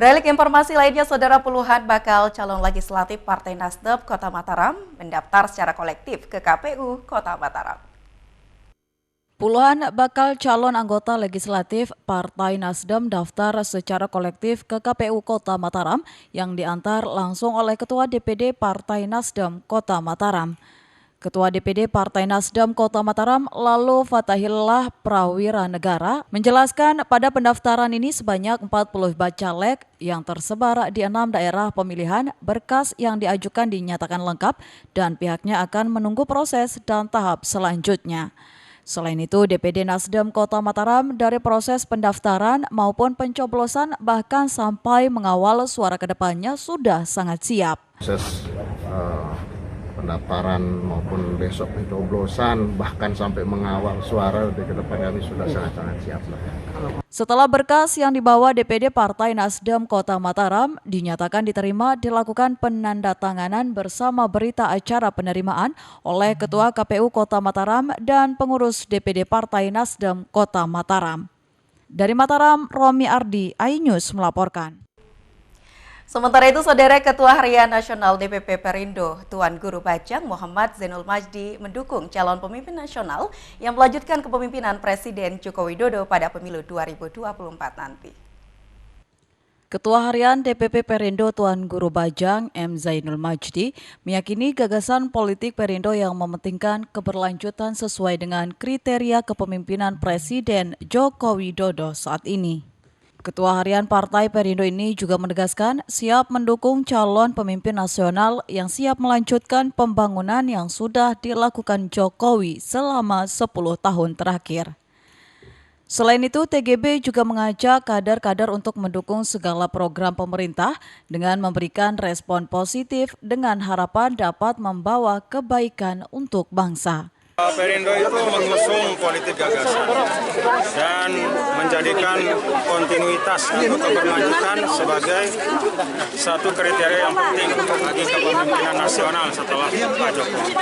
Beralih ke informasi lainnya, saudara, puluhan bakal calon legislatif Partai Nasdem Kota Mataram mendaftar secara kolektif ke KPU Kota Mataram. Puluhan bakal calon anggota legislatif Partai Nasdem daftar secara kolektif ke KPU Kota Mataram yang diantar langsung oleh Ketua DPD Partai Nasdem Kota Mataram. Ketua DPD Partai Nasdem Kota Mataram lalu Fatahillah Prawira Negara menjelaskan pada pendaftaran ini sebanyak 40 bacalek yang tersebar di 6 daerah pemilihan, berkas yang diajukan dinyatakan lengkap dan pihaknya akan menunggu proses dan tahap selanjutnya. Selain itu, DPD Nasdem Kota Mataram dari proses pendaftaran maupun pencoblosan bahkan sampai mengawal suara kedepannya sudah sangat siap. Proses pendaftaran maupun besok pencoblosan bahkan sampai mengawal suara di kedepan kami sudah sangat-sangat siap. Setelah berkas yang dibawa DPD Partai Nasdem Kota Mataram dinyatakan diterima, dilakukan penandatanganan bersama berita acara penerimaan oleh Ketua KPU Kota Mataram dan pengurus DPD Partai Nasdem Kota Mataram. Dari Mataram, Romi Ardi, iNews melaporkan. Sementara itu, saudara, Ketua Harian Nasional DPP Perindo, Tuan Guru Bajang Muhammad Zainul Majdi mendukung calon pemimpin nasional yang melanjutkan kepemimpinan Presiden Joko Widodo pada pemilu 2024 nanti. Ketua Harian DPP Perindo Tuan Guru Bajang M. Zainul Majdi meyakini gagasan politik Perindo yang mementingkan keberlanjutan sesuai dengan kriteria kepemimpinan Presiden Joko Widodo saat ini. Ketua Harian Partai Perindo ini juga menegaskan siap mendukung calon pemimpin nasional yang siap melanjutkan pembangunan yang sudah dilakukan Jokowi selama 10 tahun terakhir. Selain itu, TGB juga mengajak kader-kader untuk mendukung segala program pemerintah dengan memberikan respon positif dengan harapan dapat membawa kebaikan untuk bangsa. Perindo itu mengusung politik gagasan dan menjadikan kontinuitas atau keberlanjutan sebagai satu kriteria yang penting bagi kepemimpinan nasional setelah Pak Jokowi.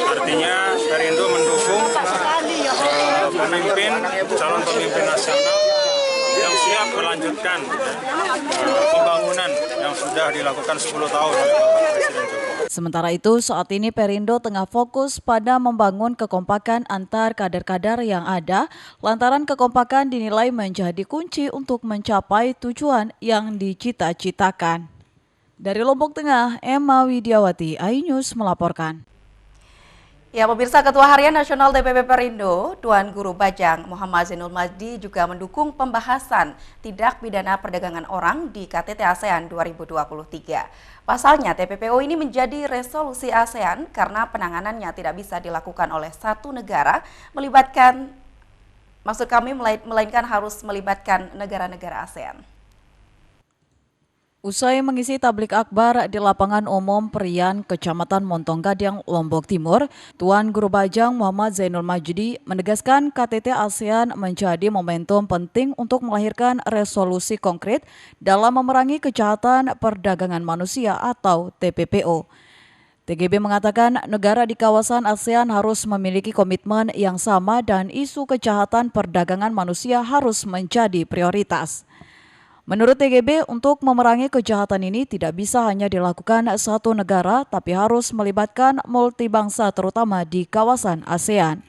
Artinya Perindo mendukung calon pemimpin nasional yang siap melanjutkan pembangunan yang sudah dilakukan 10 tahun oleh Bapak Presiden Jokowi. Sementara itu, saat ini Perindo tengah fokus pada membangun kekompakan antar kader-kader yang ada, lantaran kekompakan dinilai menjadi kunci untuk mencapai tujuan yang dicita-citakan. Dari Lombok Tengah, Emma Widiawati, iNews melaporkan. Ya, pemirsa, Ketua Harian Nasional DPP Perindo, Tuan Guru Bajang Muhammad Zainul Majdi juga mendukung pembahasan tindak pidana perdagangan orang di KTT ASEAN 2023. Pasalnya, TPPO ini menjadi resolusi ASEAN karena penanganannya tidak bisa dilakukan oleh satu negara, melainkan harus melibatkan negara-negara ASEAN. Usai mengisi tablik akbar di lapangan umum Perian, Kecamatan Montong Gading, Lombok Timur, Tuan Guru Bajang Muhammad Zainul Majdi menegaskan KTT ASEAN menjadi momentum penting untuk melahirkan resolusi konkret dalam memerangi kejahatan perdagangan manusia atau TPPO. TGB mengatakan negara di kawasan ASEAN harus memiliki komitmen yang sama dan isu kejahatan perdagangan manusia harus menjadi prioritas. Menurut TGB, untuk memerangi kejahatan ini tidak bisa hanya dilakukan satu negara, tapi harus melibatkan multibangsa terutama di kawasan ASEAN.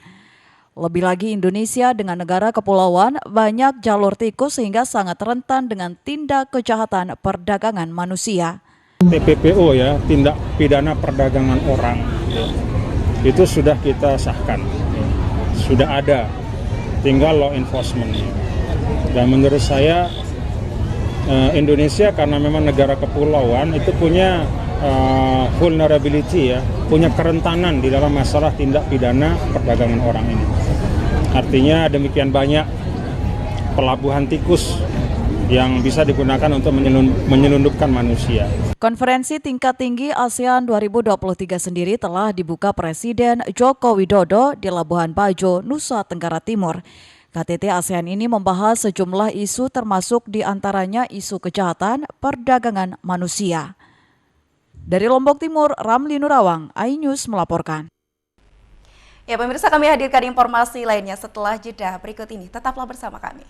Lebih lagi, Indonesia dengan negara kepulauan banyak jalur tikus sehingga sangat rentan dengan tindak kejahatan perdagangan manusia. TPPO ya, tindak pidana perdagangan orang, itu sudah kita sahkan, sudah ada, tinggal law enforcement. Dan menurut saya Indonesia karena memang negara kepulauan itu punya vulnerability ya, punya kerentanan di dalam masalah tindak pidana perdagangan orang ini. Artinya demikian banyak pelabuhan tikus yang bisa digunakan untuk menyelundupkan manusia. Konferensi tingkat tinggi ASEAN 2023 sendiri telah dibuka Presiden Joko Widodo di Labuhan Bajo, Nusa Tenggara Timur. KTT ASEAN ini membahas sejumlah isu termasuk diantaranya isu kejahatan perdagangan manusia. Dari Lombok Timur, Ramli Nurawang, iNews melaporkan. Ya, pemirsa, kami hadirkan informasi lainnya setelah jeda berikut ini. Tetaplah bersama kami.